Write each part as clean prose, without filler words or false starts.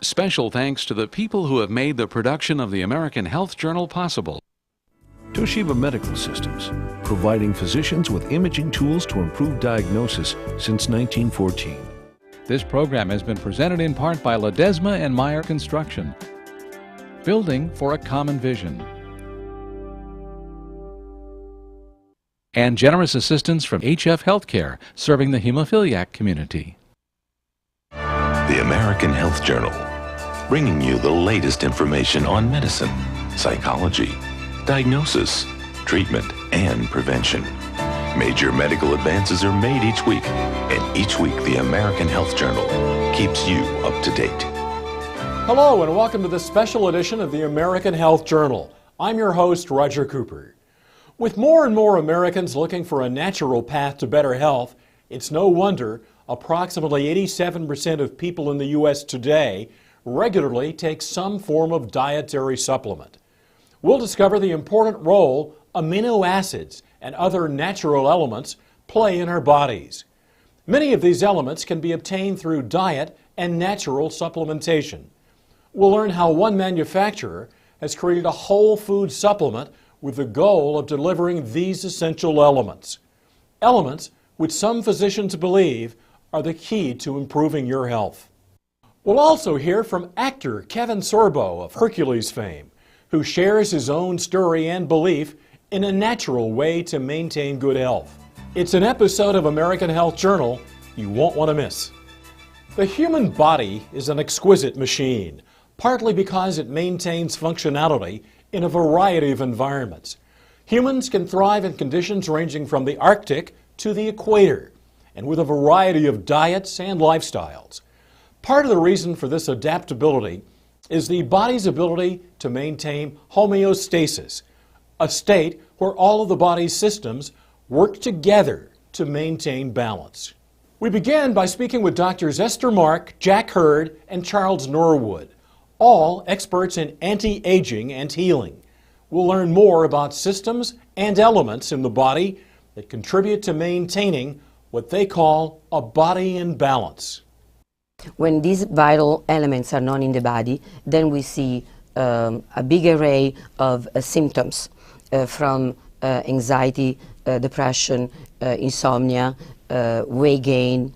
Special thanks to the people who have made the production of the American Health Journal possible. Toshiba Medical Systems, providing physicians with imaging tools to improve diagnosis since 1914. This program has been presented in part by Ledesma and Meyer Construction, building for a common vision. And generous assistance from HF Healthcare, serving the hemophiliac community. The American Health Journal, bringing you the latest information on medicine, psychology, diagnosis, treatment, and prevention. Major medical advances are made each week, and each week the American Health Journal keeps you up to date. Hello and welcome to this special edition of the American Health Journal. I'm your host, Roger Cooper. With more and more Americans looking for a natural path to better health, it's no wonder approximately 87% of people in the U.S. today regularly take some form of dietary supplement. We'll discover the important role amino acids and other natural elements play in our bodies. Many of these elements can be obtained through diet and natural supplementation. We'll learn how one manufacturer has created a whole food supplement with the goal of delivering these essential elements. Elements which some physicians believe are the key to improving your health. We'll also hear from actor Kevin Sorbo of Hercules fame, who shares his own story and belief in a natural way to maintain good health. It's an episode of American Health Journal you won't want to miss. The human body is an exquisite machine, partly because it maintains functionality in a variety of environments. Humans can thrive in conditions ranging from the Arctic to the equator, and with a variety of diets and lifestyles. Part of the reason for this adaptability is the body's ability to maintain homeostasis, a state where all of the body's systems work together to maintain balance. We begin by speaking with Drs. Esther Mark, Jack Hurd, and Charles Norwood, all experts in anti-aging and healing. We'll learn more about systems and elements in the body that contribute to maintaining what they call a body in balance. When these vital elements are known in the body, then we see a big array of symptoms from anxiety, depression, insomnia, weight gain,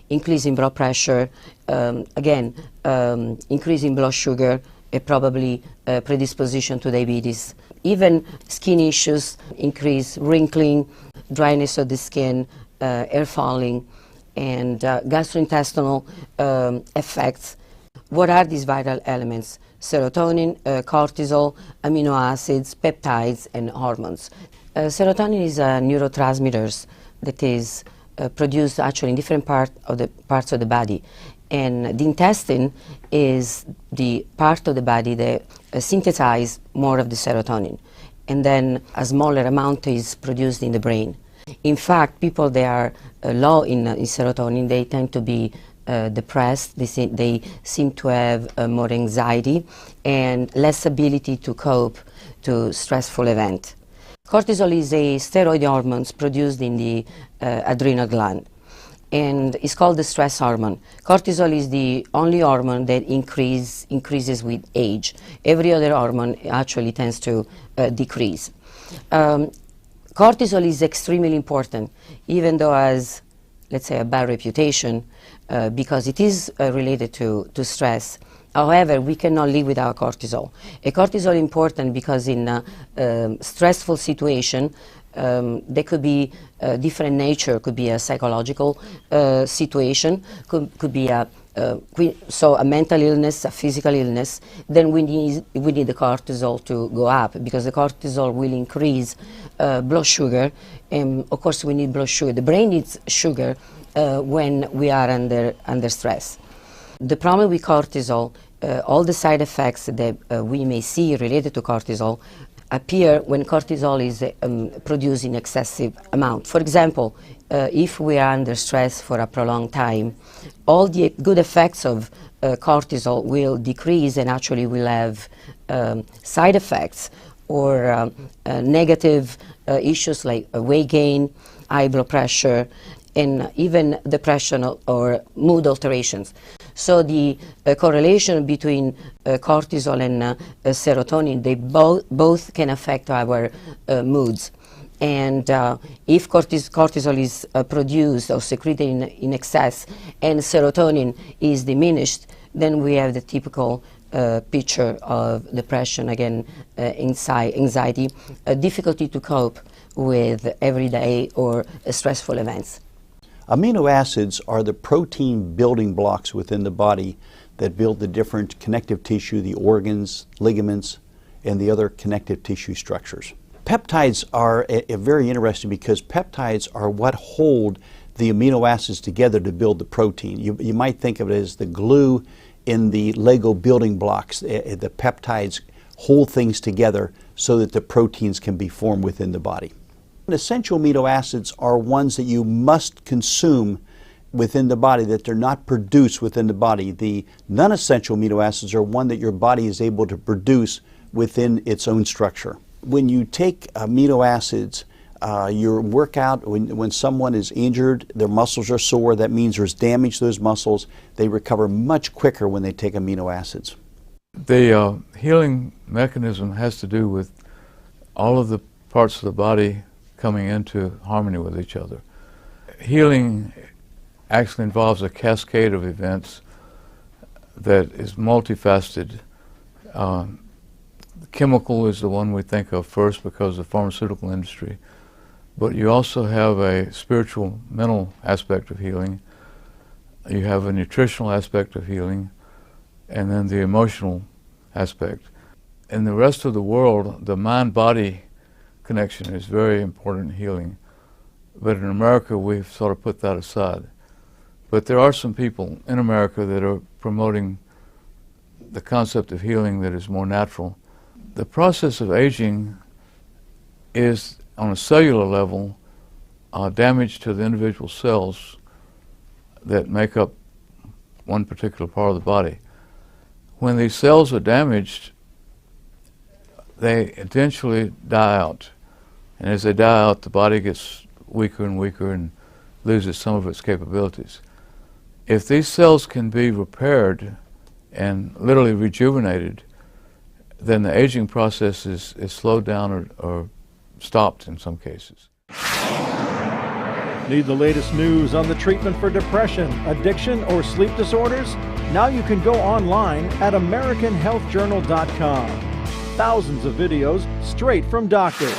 increase in blood pressure, increase in blood sugar, probably predisposition to diabetes. Even skin issues, increase wrinkling, dryness of the skin, hair falling, and gastrointestinal effects. What are these vital elements? Serotonin, cortisol, amino acids, peptides, and hormones. Serotonin is a neurotransmitter that is produced actually in different parts of the body. And the intestine is the part of the body that synthesizes more of the serotonin. And then a smaller amount is produced in the brain. In fact, people that are low in serotonin, they tend to be depressed. They seem to have more anxiety and less ability to cope to stressful event. Cortisol is a steroid hormone produced in the adrenal gland, and it's called the stress hormone. Cortisol is the only hormone that increases with age. Every other hormone actually tends to decrease. Cortisol is extremely important, even though has, let's say, a bad reputation because it is related to stress. However, we cannot live without cortisol. Cortisol is important because in a stressful situation, there could be a different nature, could be a psychological situation, could be a mental illness, a physical illness. Then we need the cortisol to go up because the cortisol will increase blood sugar, and of course we need blood sugar. The brain needs sugar when we are under stress. The problem with cortisol, all the side effects that we may see related to cortisol appear when cortisol is produced in excessive amount. For example, if we are under stress for a prolonged time, all the good effects of cortisol will decrease and actually will have side effects or negative issues like weight gain, high blood pressure, and even depression or mood alterations. So the correlation between cortisol and serotonin, they both can affect our moods. And if cortisol is produced or secreted in excess and serotonin is diminished, then we have the typical picture of depression, again, anxiety, difficulty to cope with everyday or stressful events. Amino acids are the protein building blocks within the body that build the different connective tissue, the organs, ligaments, and the other connective tissue structures. Peptides are very interesting because peptides are what hold the amino acids together to build the protein. You might think of it as the glue in the Lego building blocks. The peptides hold things together so that the proteins can be formed within the body. Essential amino acids are ones that you must consume within the body, that they're not produced within the body. The non-essential amino acids are one that your body is able to produce within its own structure. When you take amino acids, your workout, when someone is injured, their muscles are sore, that means there's damage to those muscles. They recover much quicker when they take amino acids. The healing mechanism has to do with all of the parts of the body coming into harmony with each other. Healing actually involves a cascade of events that is multifaceted. Chemical is the one we think of first because of the pharmaceutical industry, but you also have a spiritual, mental aspect of healing. You have a nutritional aspect of healing, and then the emotional aspect. In the rest of the world, the mind-body connection is very important in healing, but in America we've sort of put that aside. But there are some people in America that are promoting the concept of healing that is more natural. The process of aging is, on a cellular level, damage to the individual cells that make up one particular part of the body. When these cells are damaged, they eventually die out. And as they die out, the body gets weaker and weaker and loses some of its capabilities. If these cells can be repaired and literally rejuvenated, then the aging process is slowed down or stopped in some cases. Need the latest news on the treatment for depression, addiction, or sleep disorders? Now you can go online at AmericanHealthJournal.com. Thousands of videos straight from doctors.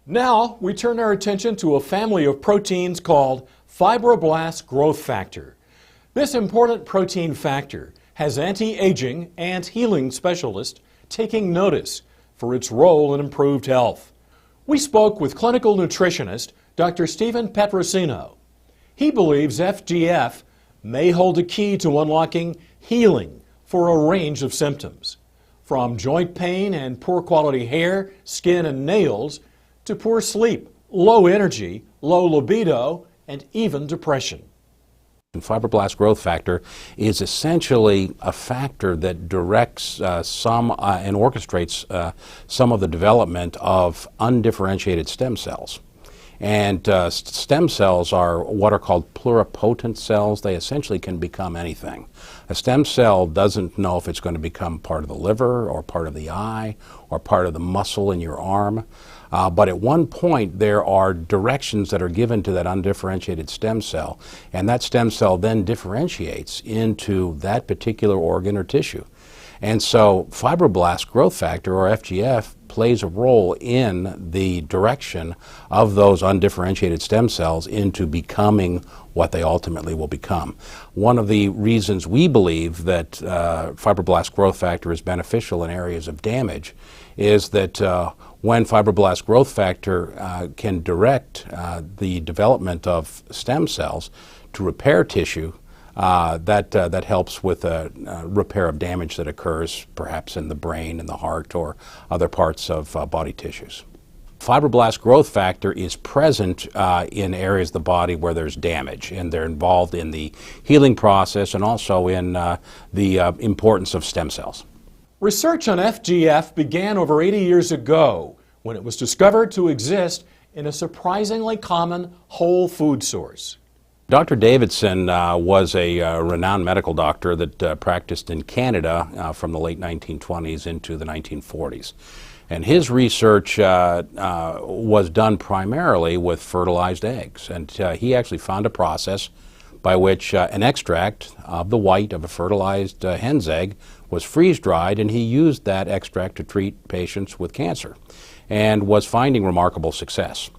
Now we turn our attention to a family of proteins called fibroblast growth factor. This important protein factor has anti-aging and healing specialists taking notice for its role in improved health. We spoke with clinical nutritionist Dr. Stephen Petrosino. He believes FGF may hold a key to unlocking healing for a range of symptoms, from joint pain and poor quality hair, skin, and nails, to poor sleep, low energy, low libido, and even depression. Fibroblast growth factor is essentially a factor that directs and orchestrates some of the development of undifferentiated stem cells. And stem cells are what are called pluripotent cells. They essentially can become anything. A stem cell doesn't know if it's going to become part of the liver or part of the eye or part of the muscle in your arm. But at one point there are directions that are given to that undifferentiated stem cell, and that stem cell then differentiates into that particular organ or tissue. And so fibroblast growth factor, or FGF, plays a role in the direction of those undifferentiated stem cells into becoming what they ultimately will become. One of the reasons we believe that fibroblast growth factor is beneficial in areas of damage is that when fibroblast growth factor can direct the development of stem cells to repair tissue, that helps with a repair of damage that occurs perhaps in the brain, in the heart, or other parts of body tissues. Fibroblast growth factor is present in areas of the body where there's damage, and they're involved in the healing process and also in the importance of stem cells. Research on FGF began over 80 years ago when it was discovered to exist in a surprisingly common whole food source. Dr. Davidson was a renowned medical doctor that practiced in Canada from the late 1920s into the 1940s. And his research was done primarily with fertilized eggs. And he actually found a process by which an extract of the white of a fertilized hen's egg was freeze-dried, and he used that extract to treat patients with cancer and was finding remarkable success.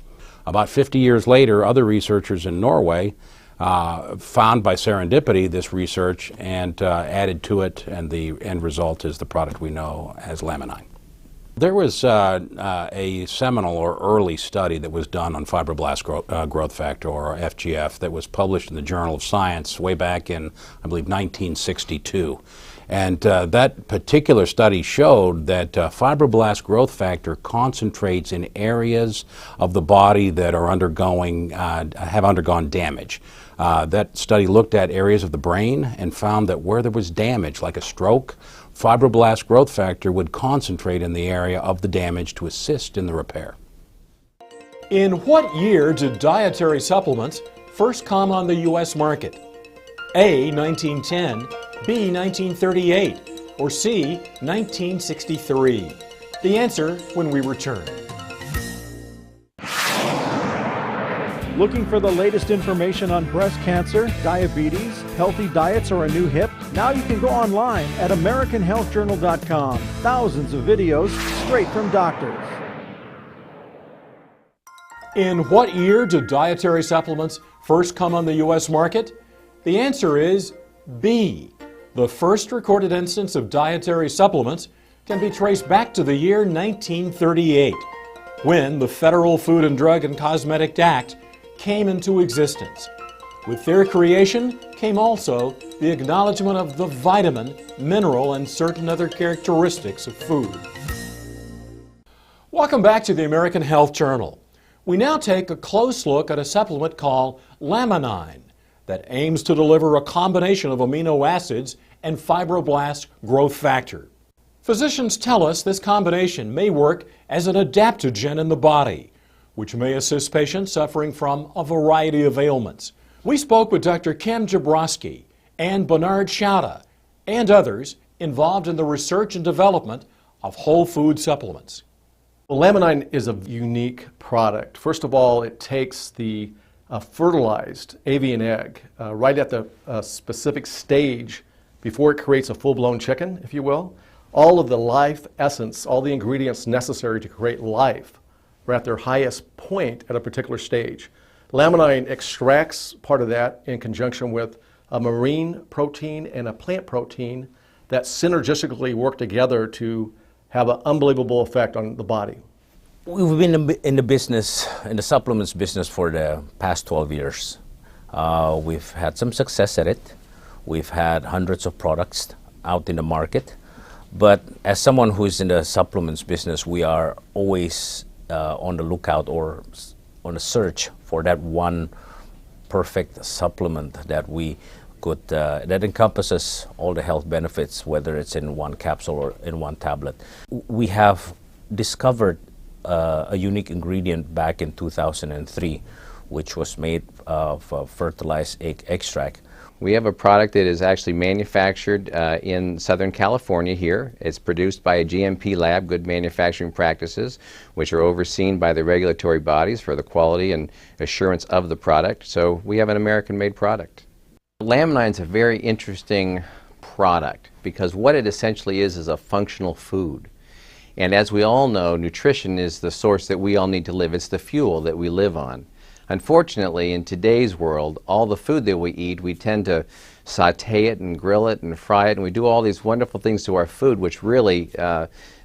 About 50 years later, other researchers in Norway found by serendipity this research and added to it, and the end result is the product we know as Laminine. There was a seminal or early study that was done on fibroblast growth factor, or FGF, that was published in the Journal of Science way back in, I believe, 1962. And that particular study showed that fibroblast growth factor concentrates in areas of the body that are have undergone damage. That study looked at areas of the brain and found that where there was damage, like a stroke, fibroblast growth factor would concentrate in the area of the damage to assist in the repair. In what year did dietary supplements first come on the U.S. market? A, 1910, B, 1938, or C, 1963? The answer when we return. Looking for the latest information on breast cancer, diabetes, healthy diets, or a new hip? Now you can go online at AmericanHealthJournal.com. Thousands of videos straight from doctors. In what year did dietary supplements first come on the U.S. market? The answer is B. The first recorded instance of dietary supplements can be traced back to the year 1938, when the Federal Food and Drug and Cosmetic Act came into existence. With their creation came also the acknowledgement of the vitamin, mineral, and certain other characteristics of food. Welcome back to the American Health Journal. We now take a close look at a supplement called Laminine that aims to deliver a combination of amino acids and fibroblast growth factor. Physicians tell us this combination may work as an adaptogen in the body, which may assist patients suffering from a variety of ailments. We spoke with Dr. Kim Jabrowski and Bernard Schauda and others involved in the research and development of whole food supplements. Well, Laminine is a unique product. First of all, it takes the fertilized avian egg right at the specific stage before it creates a full-blown chicken, if you will. All of the life essence, all the ingredients necessary to create life are at their highest point at a particular stage. Laminine extracts part of that in conjunction with a marine protein and a plant protein that synergistically work together to have an unbelievable effect on the body. We've been in the business, in the supplements business for the past 12 years. We've had some success at it. We've had hundreds of products out in the market. But as someone who is in the supplements business, we are always on the lookout or on a search for that one perfect supplement that we could, that encompasses all the health benefits, whether it's in one capsule or in one tablet. We have discovered a unique ingredient back in 2003, which was made of fertilized egg extract. We have a product that is actually manufactured in Southern California here. It's produced by a GMP lab, Good Manufacturing Practices, which are overseen by the regulatory bodies for the quality and assurance of the product. So we have an American-made product. Laminine is a very interesting product because what it essentially is a functional food. And as we all know, nutrition is the source that we all need to live. It's the fuel that we live on. Unfortunately, in today's world, all the food that we eat, we tend to saute it and grill it and fry it, and we do all these wonderful things to our food which really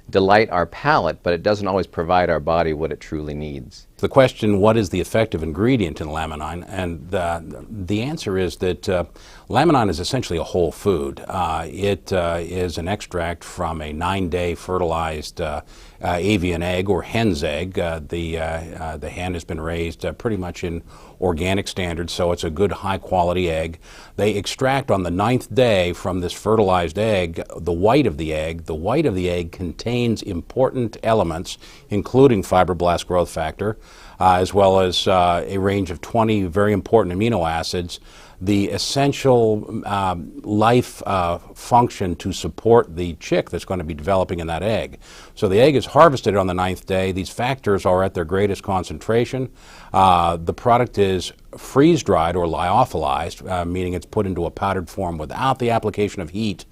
delight our palate, but it doesn't always provide our body what it truly needs. The question, what is the effective ingredient in Laminine? And the answer is that Laminine is essentially a whole food. It is an extract from a 9-day fertilized avian egg or hen's egg. The hen has been raised pretty much in organic standards, so it's a good high-quality egg. They extract on the 9th day from this fertilized egg the white of the egg. The white of the egg contains important elements, including fibroblast growth factor, as well as a range of 20 very important amino acids, the essential life function to support the chick that's going to be developing in that egg. So the egg is harvested on the 9th day. These factors are at their greatest concentration. The product is freeze-dried or lyophilized, meaning it's put into a powdered form without the application of heat.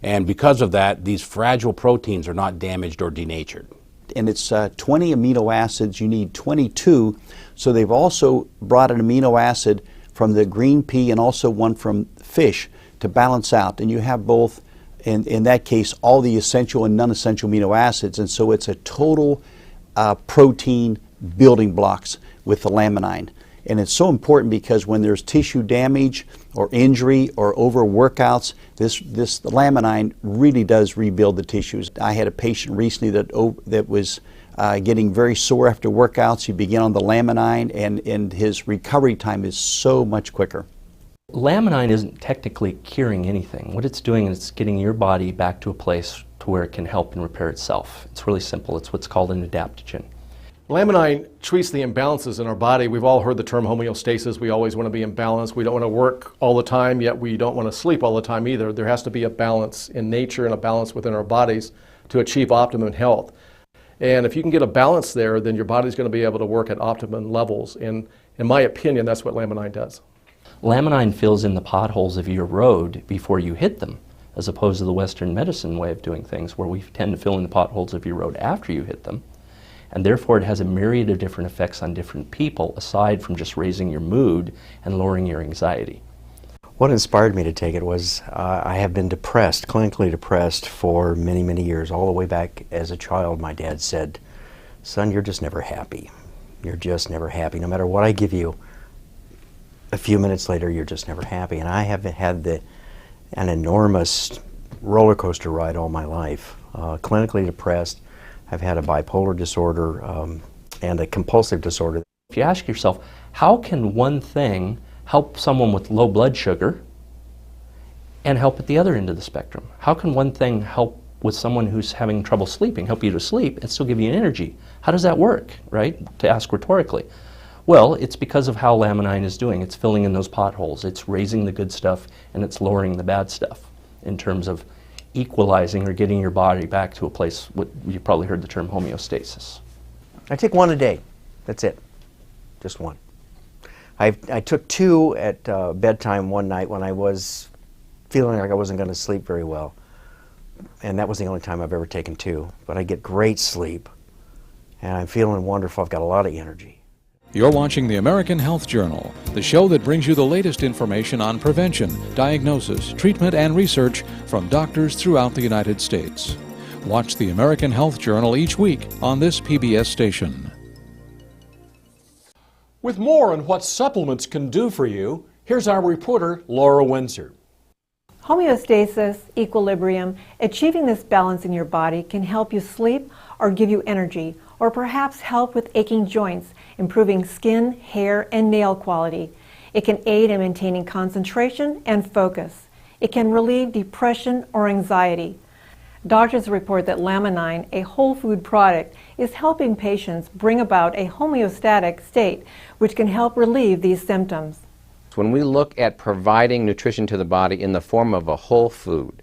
And because of that, these fragile proteins are not damaged or denatured. And it's 20 amino acids. You need 22. So they've also brought an amino acid from the green pea and also one from fish to balance out. And you have both, in that case, all the essential and non-essential amino acids. And so it's a total protein building blocks with the Laminine. And it's so important because when there's tissue damage or injury or overworkouts, the Laminine really does rebuild the tissues. I had a patient recently that was getting very sore after workouts. He began on the Laminine, and his recovery time is so much quicker. Laminine isn't technically curing anything. What it's doing is it's getting your body back to a place to where it can help and repair itself. It's really simple. It's what's called an adaptogen. Laminine treats the imbalances in our body. We've all heard the term homeostasis. We always want to be in balance. We don't want to work all the time, yet we don't want to sleep all the time either. There has to be a balance in nature and a balance within our bodies to achieve optimum health. And if you can get a balance there, then your body's going to be able to work at optimum levels. And in my opinion, that's what Laminine does. Laminine fills in the potholes of your road before you hit them, as opposed to the Western medicine way of doing things, where we tend to fill in the potholes of your road after you hit them. And therefore it has a myriad of different effects on different people, aside from just raising your mood and lowering your anxiety. What inspired me to take it was I have been depressed, clinically depressed, for many, many years. All the way back as a child, my dad said, "Son, you're just never happy. You're just never happy. No matter what I give you, a few minutes later, you're just never happy." And I have had an enormous roller coaster ride all my life. Clinically depressed. I've had a bipolar disorder and a compulsive disorder. If you ask yourself, how can one thing help someone with low blood sugar and help at the other end of the spectrum? How can one thing help with someone who's having trouble sleeping, help you to sleep and still give you energy? How does that work, right? To ask rhetorically. Well, it's because of how Laminine is doing. It's filling in those potholes. It's raising the good stuff and it's lowering the bad stuff in terms of equalizing or getting your body back to a place, what you probably heard the term homeostasis. I take one a day. That's it. Just one. I took two at bedtime one night when I was feeling like I wasn't going to sleep very well. And that was the only time I've ever taken two. But I get great sleep and I'm feeling wonderful. I've got a lot of energy. You're watching the American Health Journal, the show that brings you the latest information on prevention, diagnosis, treatment, and research from doctors throughout the United States. Watch the American Health Journal each week on this PBS station. With more on what supplements can do for you, here's our reporter, Laura Windsor. Homeostasis, equilibrium, achieving this balance in your body can help you sleep or give you energy, or perhaps help with aching joints, improving skin, hair, and nail quality. It can aid in maintaining concentration and focus. It can relieve depression or anxiety. Doctors report that Laminine, a whole food product, is helping patients bring about a homeostatic state, which can help relieve these symptoms. When we look at providing nutrition to the body in the form of a whole food,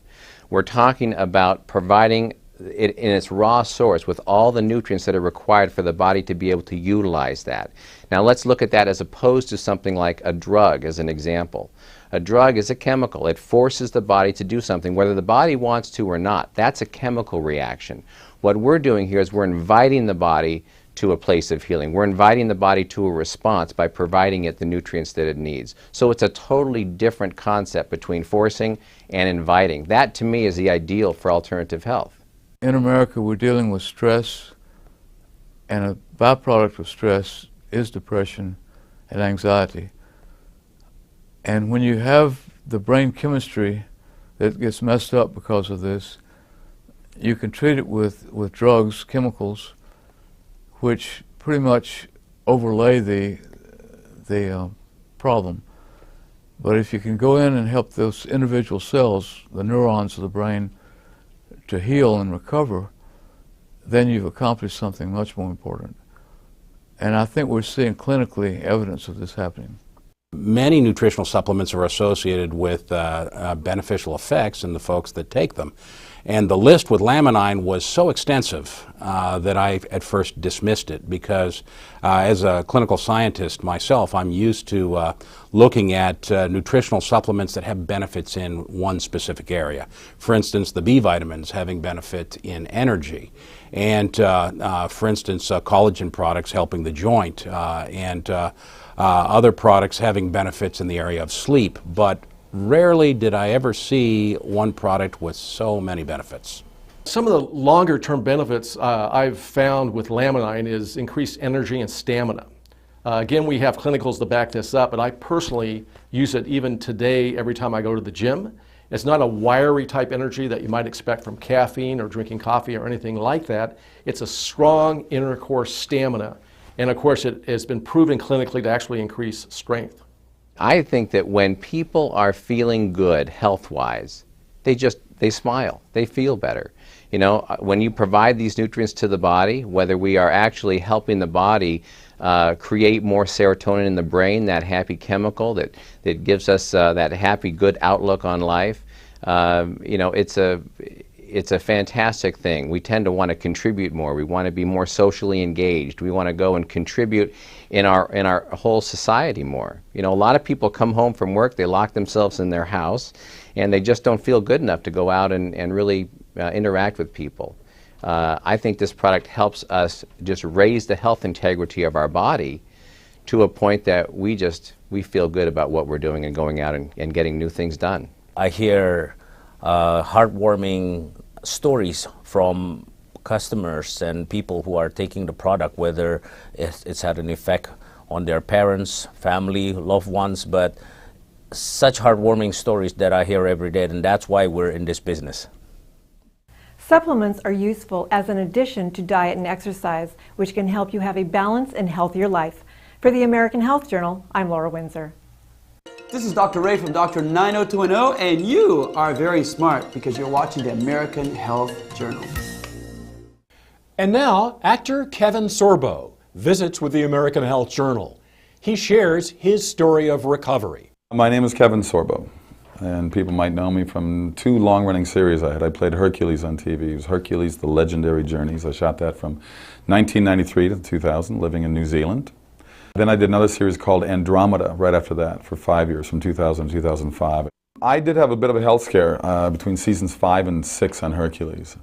we're talking about providing it in its raw source with all the nutrients that are required for the body to be able to utilize that. Now let's look at that as opposed to something like a drug as an example. A drug is a chemical. It forces the body to do something whether the body wants to or not. That's a chemical reaction. What we're doing here is we're inviting the body to a place of healing. We're inviting the body to a response by providing it the nutrients that it needs. So it's a totally different concept between forcing and inviting. That to me is the ideal for alternative health. In America, we're dealing with stress, and a byproduct of stress is depression and anxiety. And when you have the brain chemistry that gets messed up because of this, you can treat it with drugs, chemicals, which pretty much overlay the problem. But if you can go in and help those individual cells, the neurons of the brain, to heal and recover, then you've accomplished something much more important. And I think we're seeing clinically evidence of this happening. Many nutritional supplements are associated with beneficial effects in the folks that take them. And the list with Laminine was so extensive that I at first dismissed it because as a clinical scientist myself, I'm used to looking at nutritional supplements that have benefits in one specific area. For instance, the B vitamins having benefit in energy. And for instance, collagen products helping the joint and other products having benefits in the area of sleep. But rarely did I ever see one product with so many benefits. Some of the longer term benefits I've found with Laminine is increased energy and stamina. Again, we have clinicals to back this up, but I personally use it even today every time I go to the gym. It's not a wiry type energy that you might expect from caffeine or drinking coffee or anything like that. It's a strong inner core stamina. And of course, it has been proven clinically to actually increase strength. I think that when people are feeling good health-wise, they smile, they feel better. You know, when you provide these nutrients to the body, whether we are actually helping the body create more serotonin in the brain, that happy chemical that gives us that happy, good outlook on life, you know, it's a fantastic thing. We tend to want to contribute more. We want to be more socially engaged. We want to go and contribute in our whole society more. You know, a lot of people come home from work, they lock themselves in their house, and they just don't feel good enough to go out and really interact with people. I think this product helps us just raise the health integrity of our body to a point that we feel good about what we're doing and going out and getting new things done. I hear heartwarming stories from customers and people who are taking the product, whether it's had an effect on their parents, family, loved ones, but such heartwarming stories that I hear every day, and that's why we're in this business. Supplements are useful as an addition to diet and exercise, which can help you have a balanced and healthier life. For the American Health Journal, I'm Laura Windsor. This is Dr. Ray from Dr. 90210, and you are very smart because you're watching the American Health Journal. And now, actor Kevin Sorbo visits with the American Health Journal. He shares his story of recovery. My name is Kevin Sorbo, and people might know me from two long-running series I had. I played Hercules on TV. It was Hercules: The Legendary Journeys. I shot that from 1993 to 2000, living in New Zealand. Then I did another series called Andromeda right after that for 5 years, from 2000 to 2005. I did have a bit of a health scare between seasons 5 and 6 on Hercules,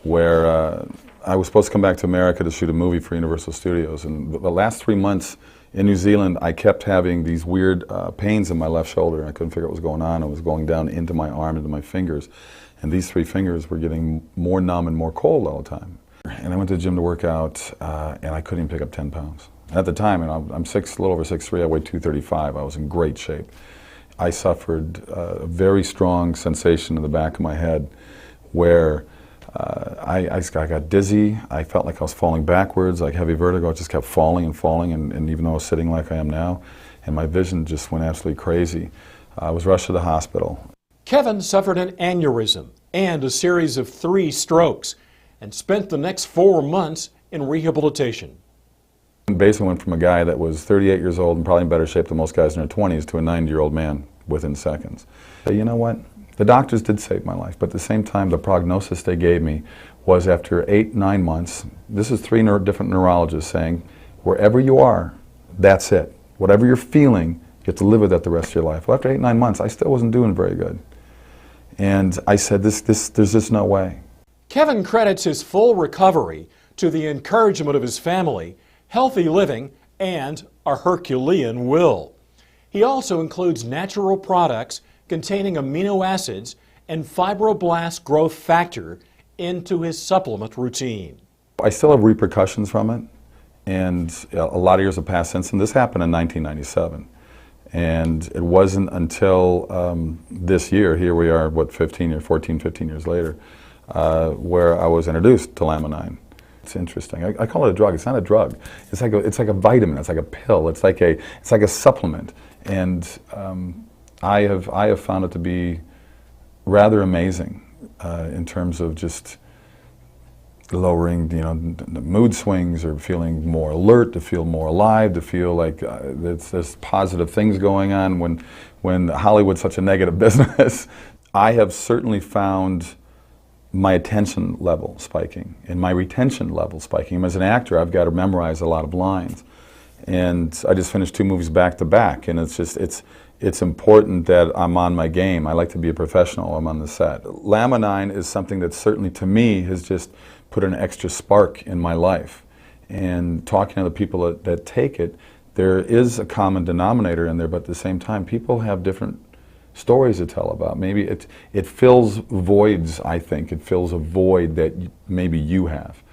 where I was supposed to come back to America to shoot a movie for Universal Studios. And the last 3 months in New Zealand, I kept having these weird pains in my left shoulder. I couldn't figure out what was going on. It was going down into my arm, into my fingers. And these 3 fingers were getting more numb and more cold all the time. And I went to the gym to work out, and I couldn't even pick up 10 pounds. At the time, and I'm a little over 6'3", I weighed 235. I was in great shape. I suffered a very strong sensation in the back of my head where I got dizzy. I felt like I was falling backwards, like heavy vertigo. I just kept falling and falling, and even though I was sitting like I am now, and my vision just went absolutely crazy. I was rushed to the hospital. Kevin suffered an aneurysm and a series of 3 strokes and spent the next 4 months in rehabilitation. Basically went from a guy that was 38 years old and probably in better shape than most guys in their 20s to a 90-year-old man within seconds. But you know what? The doctors did save my life, but at the same time, the prognosis they gave me was after 8-9 months, this is 3 different neurologists saying, wherever you are, that's it. Whatever you're feeling, you have to live with that the rest of your life. Well, after 8-9 months, I still wasn't doing very good. And I said, there's just no way. Kevin credits his full recovery to the encouragement of his family, healthy living, and a Herculean will. He also includes natural products containing amino acids and fibroblast growth factor into his supplement routine. I still have repercussions from it, and a lot of years have passed since, and this happened in 1997. And it wasn't until this year, here we are, 14, 15 years later, where I was introduced to Laminine. It's interesting. I call it a drug. It's not a drug. It's like a vitamin. It's like a pill. It's like a supplement. And I have found it to be rather amazing in terms of just lowering, the mood swings, or feeling more alert, to feel more alive, to feel like there's positive things going on when Hollywood's such a negative business. I have certainly found my attention level spiking and my retention level spiking. As an actor, I've got to memorize a lot of lines. And I just finished 2 movies back to back, and it's important that I'm on my game. I like to be a professional. I'm on the set. Laminine is something that certainly, to me, has just put an extra spark in my life. And talking to the people that take it, there is a common denominator in there, but at the same time, people have different stories to tell about. Maybe it fills voids, I think. It fills a void that maybe you have.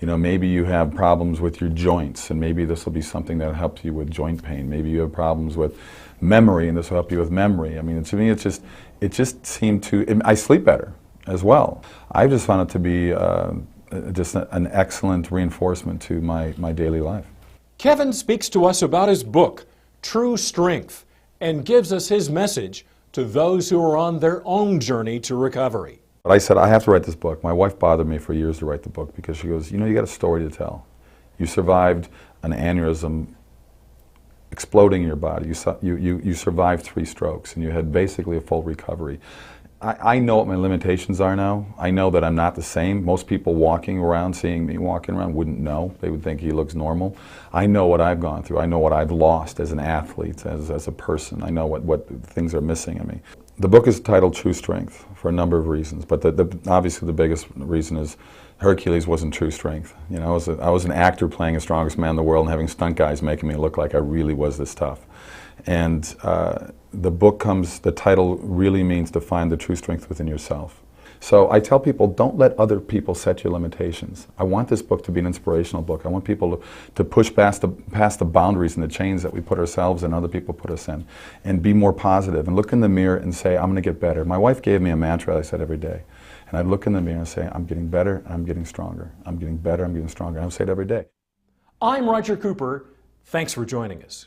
Maybe you have problems with your joints, and maybe this will be something that helps you with joint pain. Maybe you have problems with memory, and this will help you with memory. I mean, to me, it just seemed to, I sleep better as well. I just found it to be just an excellent reinforcement to my daily life. Kevin speaks to us about his book, True Strength, and gives us his message to those who are on their own journey to recovery. But I said, I have to write this book. My wife bothered me for years to write the book because she goes, you got a story to tell. You survived an aneurysm exploding in your body. You survived 3 strokes, and you had basically a full recovery. I know what my limitations are now. I know that I'm not the same. Most people walking around, seeing me walking around, wouldn't know. They would think he looks normal. I know what I've gone through. I know what I've lost as an athlete, as a person. I know what things are missing in me. The book is titled True Strength for a number of reasons, but obviously the biggest reason is Hercules wasn't true strength. I was an actor playing the strongest man in the world and having stunt guys making me look like I really was this tough. And the title really means to find the true strength within yourself. So I tell people, don't let other people set your limitations. I want this book to be an inspirational book. I want people to push past the boundaries and the chains that we put ourselves and other people put us in, and be more positive and look in the mirror and say, I'm going to get better. My wife gave me a mantra I said every day. And I'd look in the mirror and say, I'm getting better, I'm getting stronger. I'm getting better, I'm getting stronger. I would say it every day. I'm Roger Cooper. Thanks for joining us.